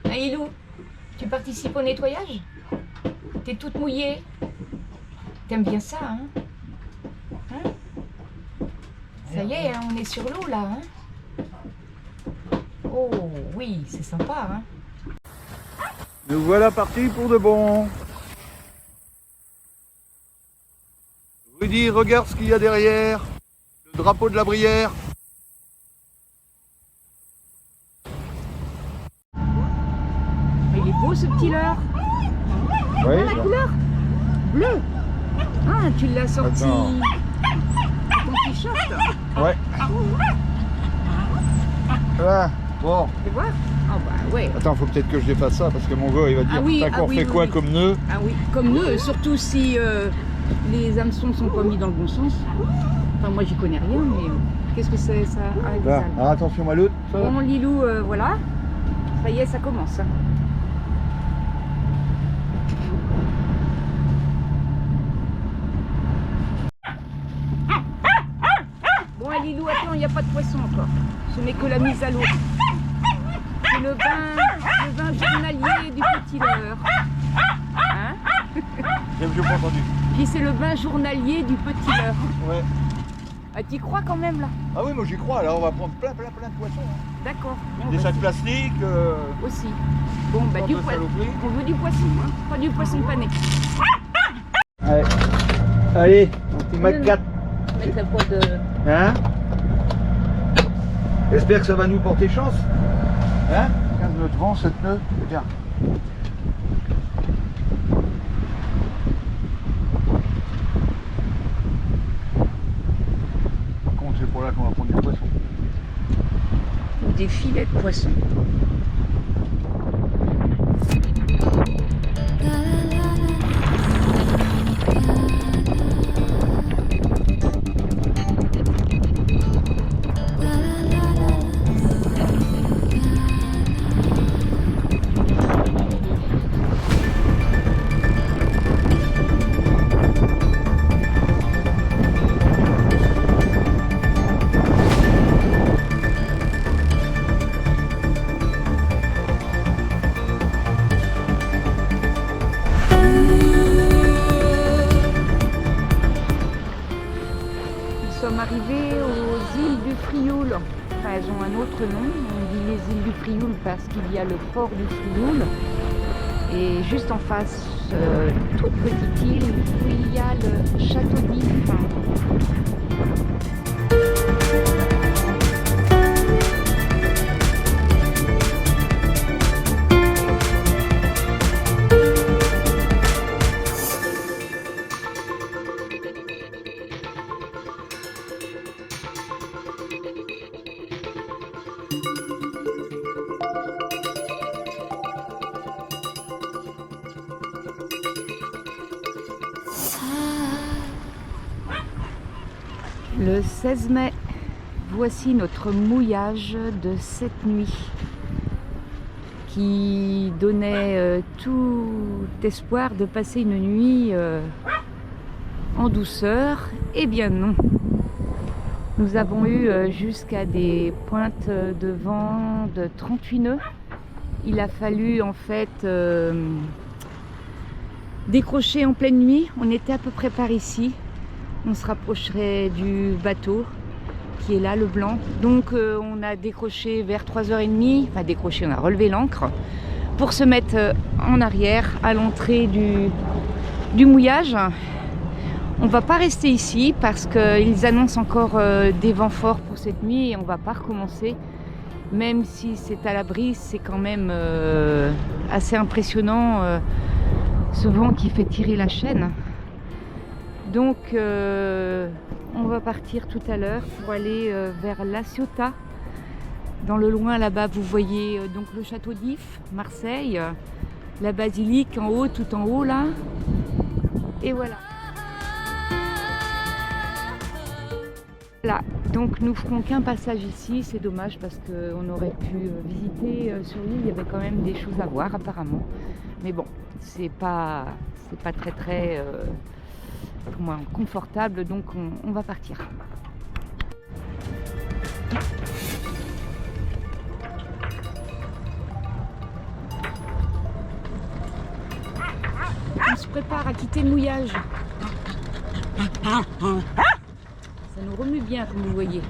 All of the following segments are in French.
Hein, Ilou, tu participes au nettoyage? T'es toute mouillée. T'aimes bien ça, hein? Hein? Ça y est, hein, on est sur l'eau là, hein? Oh oui, c'est sympa, hein? Nous voilà partis pour de bon. Rudy, regarde ce qu'il y a derrière. Le drapeau de la Brière. Il est beau ce petit leurre. Oui. La couleur bleu. Ah, tu l'as sorti. Attends. Ton t-shirt. Ouais. Voilà. Bon. Tu vois? Ah bah ouais. Attends, faut peut-être que je défasse ça parce que mon gars il va dire Ah oui, d'accord, ah oui, fait oui, quoi oui. comme nœud? Ah oui, comme nous, surtout si les hameçons ne sont pas mis dans le bon sens. Enfin, moi j'y connais rien, mais qu'est-ce que c'est ça? Ah, les Là. algues. Ah, attention à l'autre. Bon, Lilou, voilà. Ça y est, ça commence. Bon, Lilou, attends, il n'y a pas de poisson encore. Ce n'est que la mise à l'eau. C'est le bain journalier du petit leurre. Hein? J'ai pas entendu. Puis c'est le bain journalier du petit leurre. Ouais. Ah, t'y crois quand même là? Ah oui, moi j'y crois. Alors on va prendre plein de poissons. Hein. D'accord. Bon, Des bah, sacs plastiques. aussi. Bon, bah Pas du de poisson. saloperie. On veut du poisson, hein? Pas du poisson pané. Allez. Allez, mon petit Mac 4. Mettre la poêle de... Hein? J'espère que ça va nous porter chance. Hein? 15 nœuds de vent, 7 nœuds. Bien. Par contre, c'est pour là qu'on va prendre du poisson. Des filets de poisson. Nous sommes arrivés aux îles du Frioul. Enfin, elles ont un autre nom. On dit les îles du Frioul parce qu'il y a le port du Frioul. Et juste en face, toute petite île où il y a le château d'If. Le 16 mai, voici notre mouillage de cette nuit qui donnait tout espoir de passer une nuit en douceur. Eh bien non, nous avons eu jusqu'à des pointes de vent de 38 nœuds. Il a fallu en fait décrocher en pleine nuit. On était à peu près par ici. On se rapprocherait du bateau qui est là, le blanc. Donc on a décroché vers 3h30, enfin décroché, on a relevé l'ancre pour se mettre en arrière à l'entrée du mouillage. On va pas rester ici parce qu'ils annoncent encore des vents forts pour cette nuit et on va pas recommencer. Même si c'est à la brise, c'est quand même assez impressionnant ce vent qui fait tirer la chaîne. Donc on va partir tout à l'heure pour aller vers La Ciotat. Dans le loin là-bas vous voyez donc le château d'If, Marseille, la basilique en haut, tout en haut là. Et voilà. Voilà, donc nous ferons qu'un passage ici, c'est dommage parce qu'on aurait pu visiter sur l'île, il y avait quand même des choses à voir apparemment. Mais bon, c'est pas très confortable, donc on va partir. prépare à quitter le mouillage. Ça nous remue bien, comme vous voyez.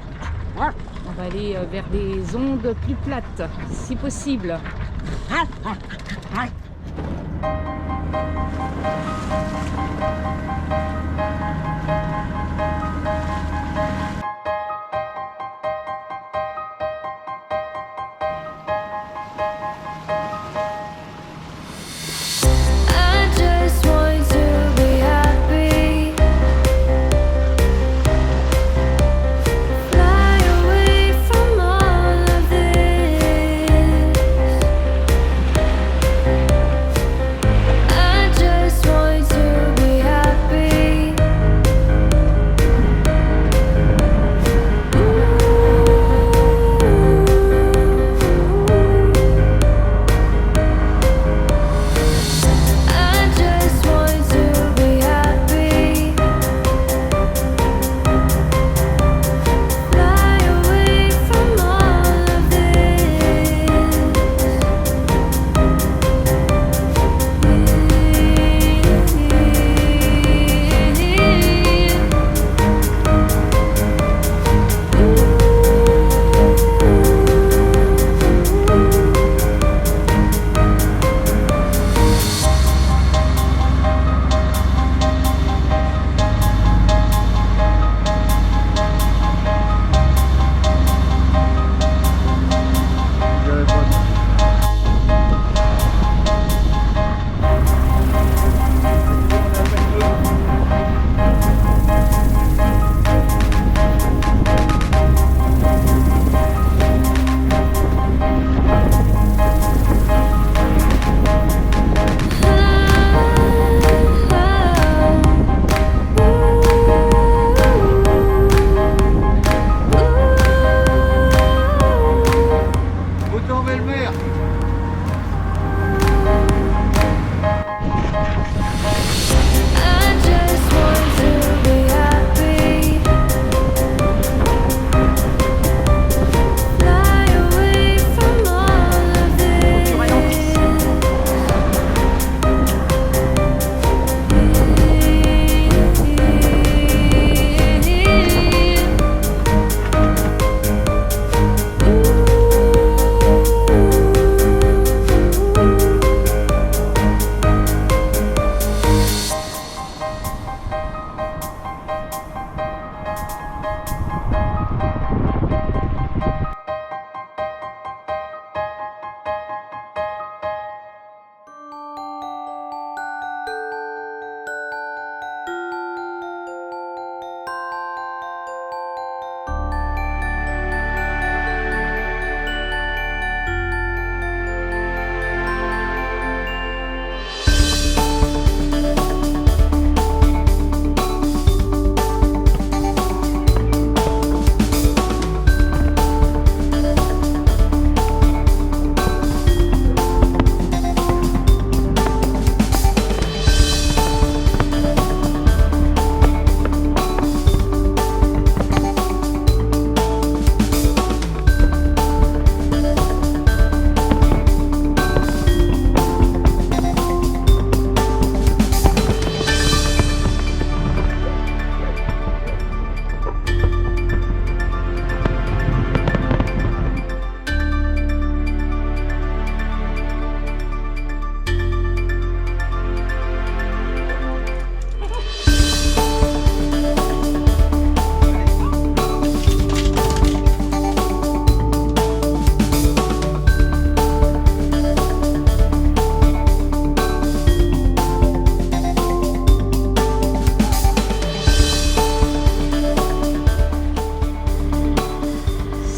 On va aller vers des ondes plus plates, si possible.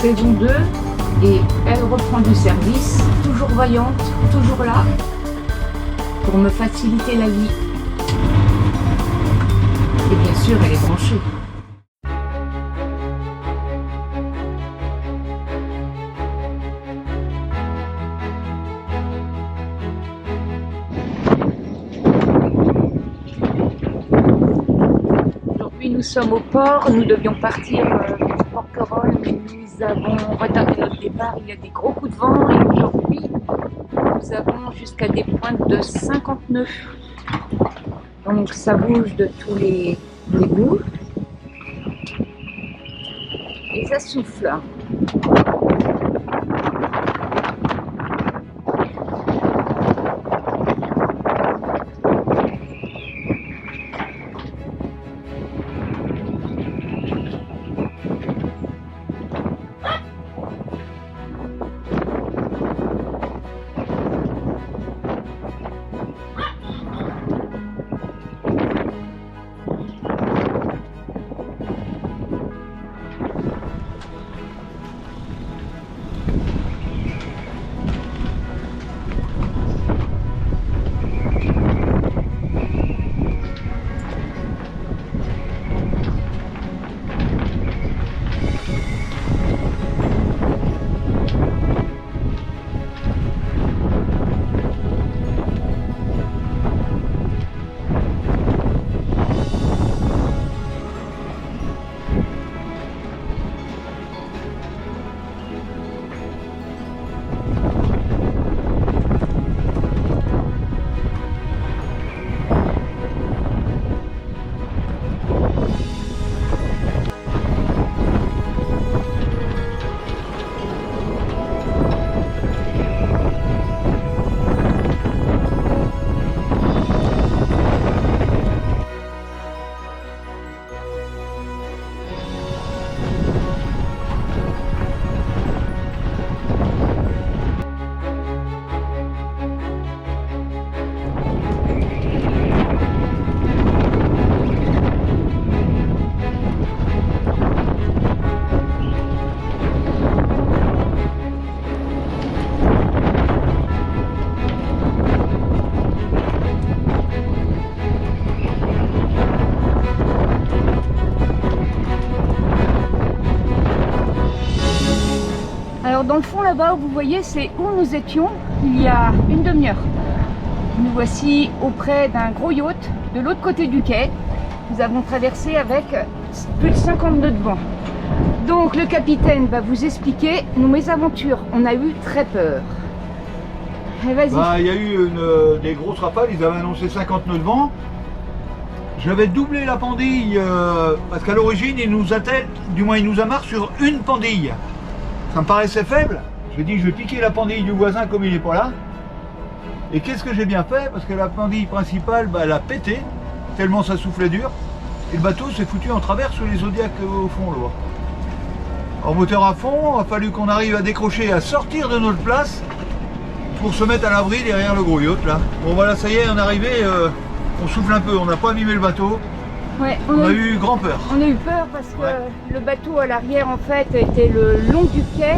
Saison 2 et elle reprend du service, toujours vaillante, toujours là pour me faciliter la vie. Et bien sûr, elle est branchée. Aujourd'hui, nous sommes au port, nous devions partir du Porquerolles, mais nous avons retardé notre départ. Il y a des gros coups de vent et aujourd'hui, nous avons jusqu'à des pointes de 59. Donc ça bouge de tous les bouts et ça souffle. Alors dans le fond là-bas, vous voyez, c'est où nous étions il y a une demi-heure. Nous voici auprès d'un gros yacht de l'autre côté du quai. Nous avons traversé avec plus de 50 nœuds de vent. Donc le capitaine va vous expliquer nos mésaventures. On a eu très peur. Vas-y. Il y a eu des grosses rafales, ils avaient annoncé 50 nœuds de vent. J'avais doublé la pendille parce qu'à l'origine il nous attelle, du moins il nous amarre sur une pendille. Ça me paraissait faible. J'ai dit je vais piquer la pendille du voisin comme il n'est pas là. Et qu'est-ce que j'ai bien fait? Parce que la pendille principale, elle a pété, tellement ça soufflait dur. Et le bateau s'est foutu en travers sous les zodiacs au fond là. En moteur à fond, il a fallu qu'on arrive à décrocher, à sortir de notre place pour se mettre à l'abri derrière le gros yacht là. Bon voilà, ça y est, on est arrivé, on souffle un peu, on n'a pas abîmé le bateau. Ouais, on a eu grand peur. On a eu peur parce que le bateau à l'arrière en fait était le long du quai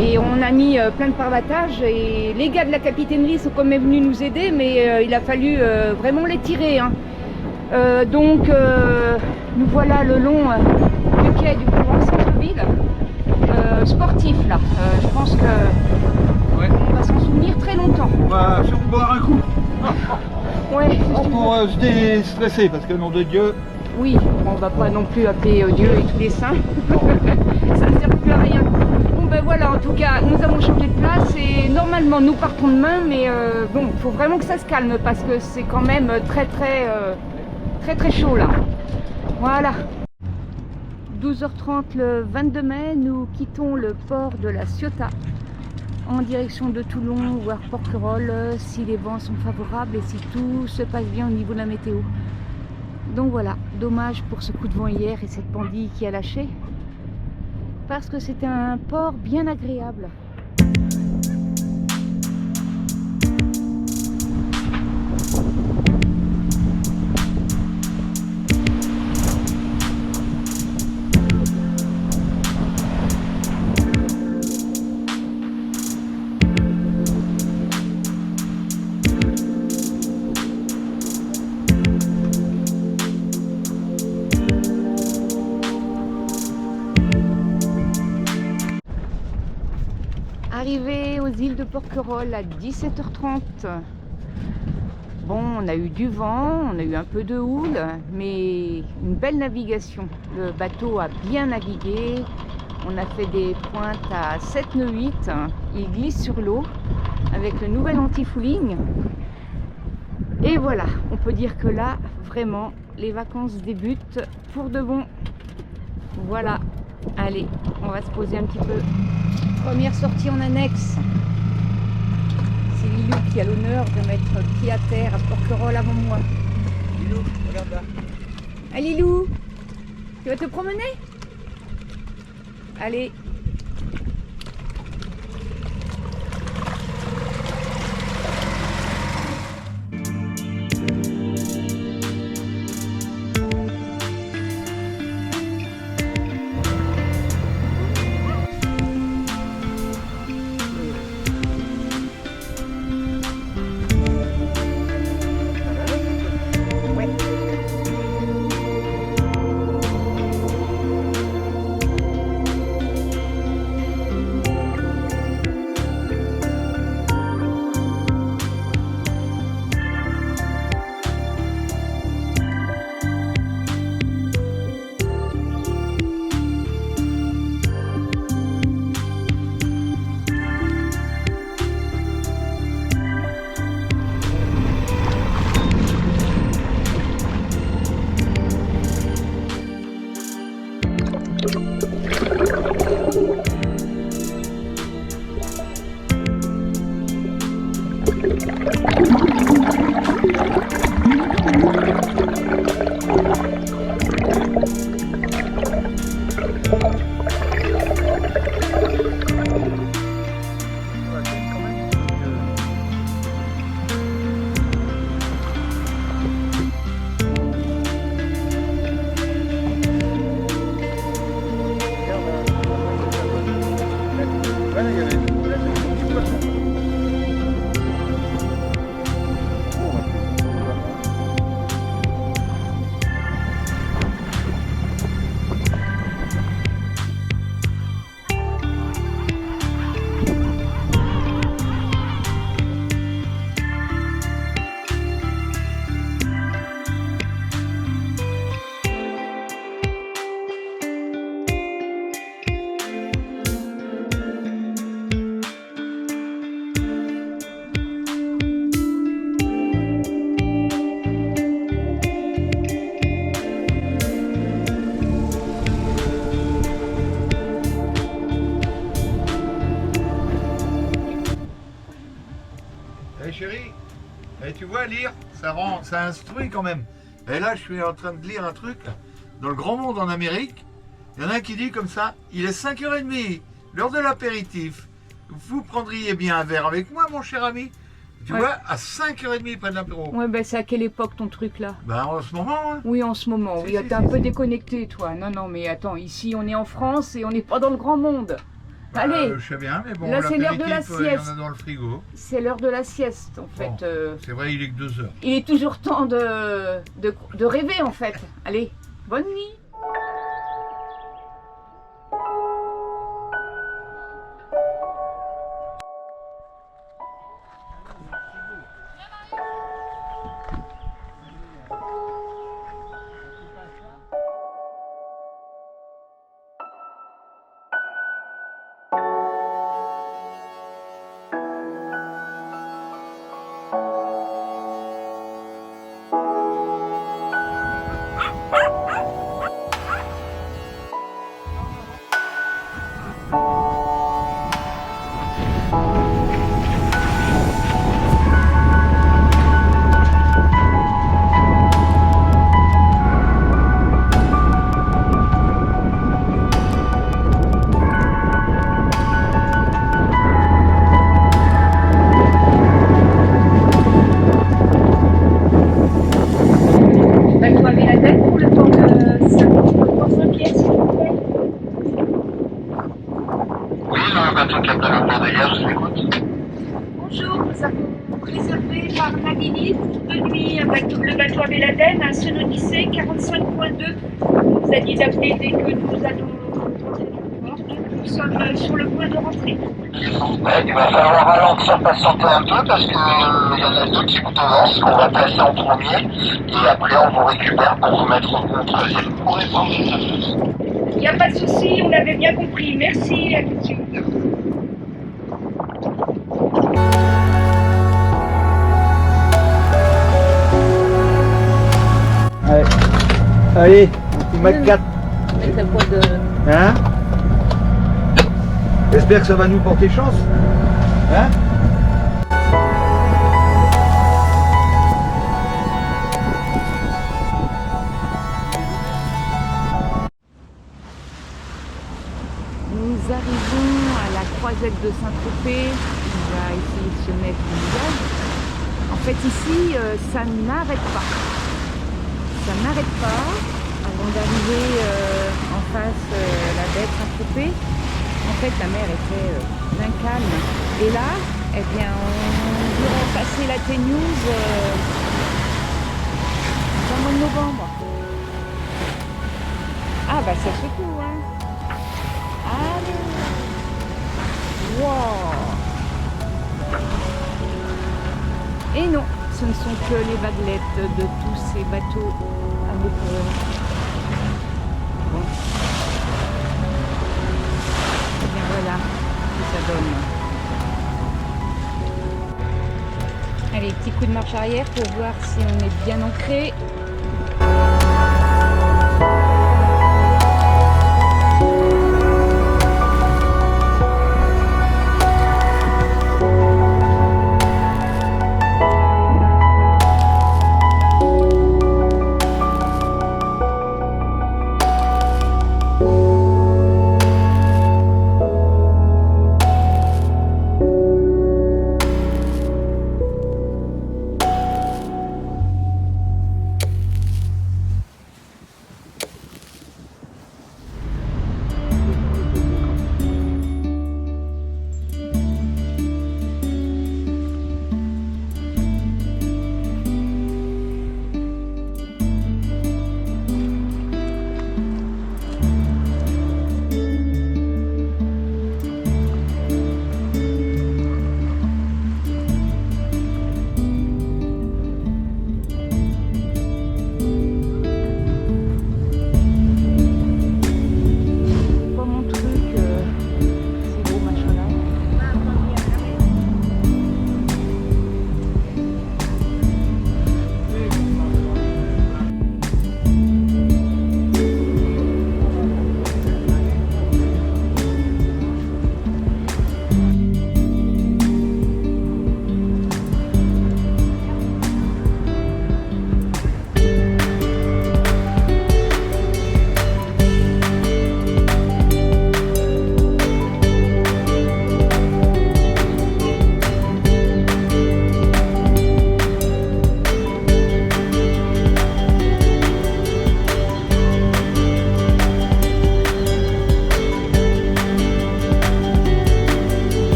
et on a mis plein de parbatage et les gars de la capitainerie sont quand même venus nous aider, mais il a fallu vraiment les tirer. Hein. Donc nous voilà le long du quai du grand centre-ville sportif là. Je pense que on va s'en souvenir très longtemps. On va surtout boire un coup. Ouais, pour se déstresser, parce que nom de Dieu. Oui, on va pas non plus appeler Dieu et tous les saints. Ça ne sert plus à rien. Bon ben voilà, en tout cas, nous avons changé de place et normalement nous partons demain, mais bon, il faut vraiment que ça se calme parce que c'est quand même très chaud là. Voilà. 12h30 le 22 mai, nous quittons le port de la Ciotat en direction de Toulon, voire Porquerolles, si les vents sont favorables et si tout se passe bien au niveau de la météo. Donc voilà, dommage pour ce coup de vent hier et cette pendille qui a lâché, parce que c'était un port bien agréable. Arrivé aux îles de Porquerolles à 17h30. Bon, on a eu du vent, on a eu un peu de houle, mais une belle navigation. Le bateau a bien navigué, on a fait des pointes à 7 nœuds 8, il glisse sur l'eau avec le nouvel anti-fouling. Et voilà, on peut dire que là, vraiment, les vacances débutent pour de bon. Voilà, allez, on va se poser un petit peu. Première sortie en annexe. C'est Lilou qui a l'honneur de mettre pied à terre à Porquerolles avant moi. Lilou, regarde là. Ah Lilou, tu vas te promener? Allez. Eh chérie, tu vois, lire, ça instruit quand même. Et là, je suis en train de lire un truc, dans le grand monde en Amérique, il y en a un qui dit comme ça, il est 5h30, l'heure de l'apéritif. Vous prendriez bien un verre avec moi, mon cher ami? Tu vois, à 5h30 près de l'apéro. Ouais, ben c'est à quelle époque ton truc là? Ben en ce moment, hein. Oui, en ce moment. Si, Oui, si, t'es un peu déconnecté, toi. Non, non, mais attends, ici on est en France et on n'est pas dans le grand monde. Allez, Je sais bien, mais bon, là, c'est l'heure de la l'apéritif, il y en a sieste. dans le frigo. c'est l'heure de la sieste, en fait. Bon, c'est vrai, il est que 2h. Il est toujours temps de rêver, en fait. Allez, bonne nuit. Vous avez la date pour le temps de 50 pièces, s'il vous plaît? Oui, le bateau qui a pris le port d'hier, je l'écoute. Bonjour, nous avons réservé par Nagini de nuit le bateau à Beladen à Sun-Odyssée 45.2. On nous a dit d'appeler dès que nous allons rentrer dans le port. Donc nous sommes sur le point de rentrer. Ouais, il va falloir ralentir, patienter un peu parce qu'il y en a deux qui vous devancent, qu'on va placer en premier et après on vous récupère pour vous mettre en troisième. Pour répondre, Il n'y a pas de souci, on avait bien compris. Merci, à tout de suite. Allez, un petit Mac 4. Mais t'as pas de... Hein? J'espère que ça va nous porter chance. Hein? Nous arrivons à la croisette de Saint-Tropez. On va essayer de se mettre au visage. En fait ici, ça n'arrête pas. Ça n'arrête pas. Avant d'arriver en face la baie de Saint-Tropez, en fait la mer était bien calme. Et là, eh bien, on dirait passer la T-News en mois de novembre. Ah bah ça secoue, hein. Allez. Wow. Et non, ce ne sont que les vaguelettes de tous ces bateaux à moteur. Bon. Et bien voilà ce que ça donne. Allez, petit coup de marche arrière pour voir si on est bien ancré.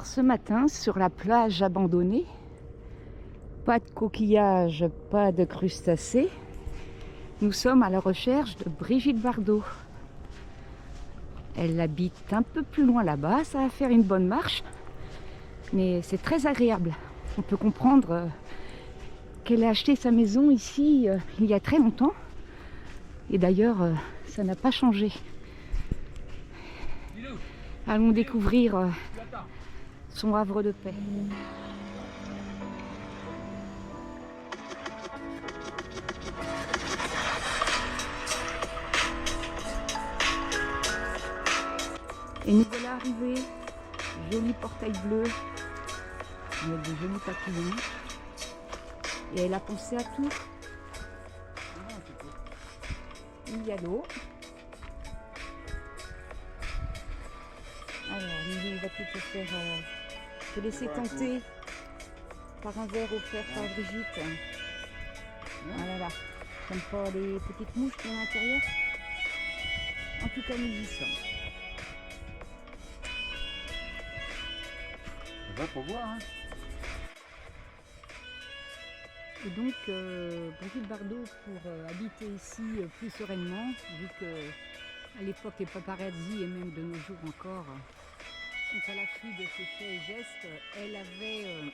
Ce matin, sur la plage abandonnée, pas de coquillages, pas de crustacés, nous sommes à la recherche de Brigitte Bardot. Elle habite un peu plus loin là-bas, ça va faire une bonne marche, mais c'est très agréable. On peut comprendre qu'elle a acheté sa maison ici il y a très longtemps, et d'ailleurs ça n'a pas changé. Allons découvrir son havre de paix. Et nous voilà arrivés, joli portail bleu, avec de jolis papillons. Et elle a pensé à tout. Il y a l'eau. Alors, Lily va tout te faire te laisser tenter par un verre offert par Brigitte. Voilà, là. Comme pas les petites mouches qui sont à l'intérieur. En tout cas, nous y sommes. Ça va pour voir, hein. Et donc, Brigitte Bardot, pour habiter ici plus sereinement, vu que à l'époque les paparazzi et même de nos jours encore sont à l'affût de ses faits et gestes, elle avait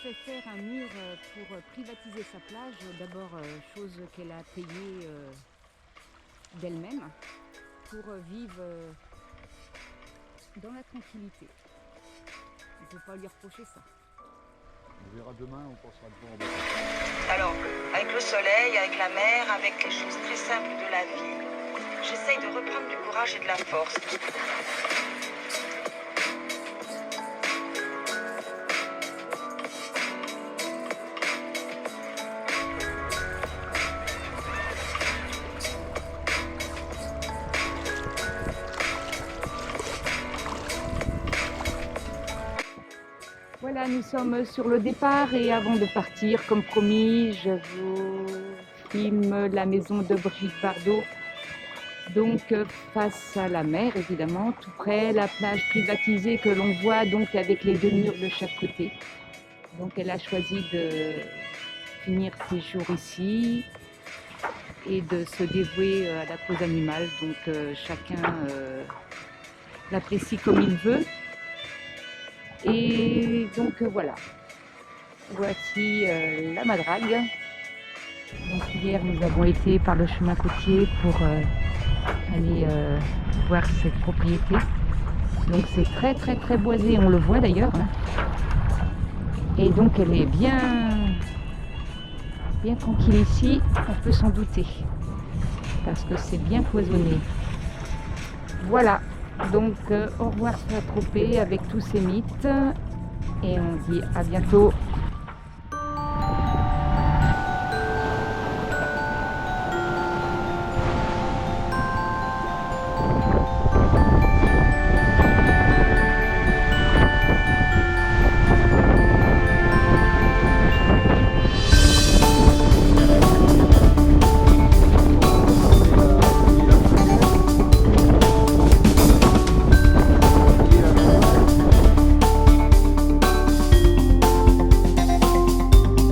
fait faire un mur pour privatiser sa plage. D'abord, chose qu'elle a payée d'elle-même pour vivre dans la tranquillité. On ne peut pas lui reprocher ça. On verra demain, on passera le temps en bateau. Alors, avec le soleil, avec la mer, avec les choses très simples de la vie, j'essaye de reprendre du courage et de la force. Voilà, nous sommes sur le départ et avant de partir, comme promis, je vous filme la maison de Brigitte Bardot. Donc face à la mer, évidemment, tout près, la plage privatisée que l'on voit donc avec les deux murs de chaque côté. Donc elle a choisi de finir ses jours ici et de se dévouer à la cause animale. Donc chacun l'apprécie comme il veut. Et donc voilà, voici la Madrague. Donc hier nous avons été par le chemin côtier pour aller voir cette propriété. Donc c'est très très très boisé, on le voit d'ailleurs. Hein. Et donc elle est bien tranquille ici, on peut s'en douter, parce que c'est bien cloisonné. Voilà. Donc au revoir Saint-Tropez avec tous ces mythes et on dit à bientôt.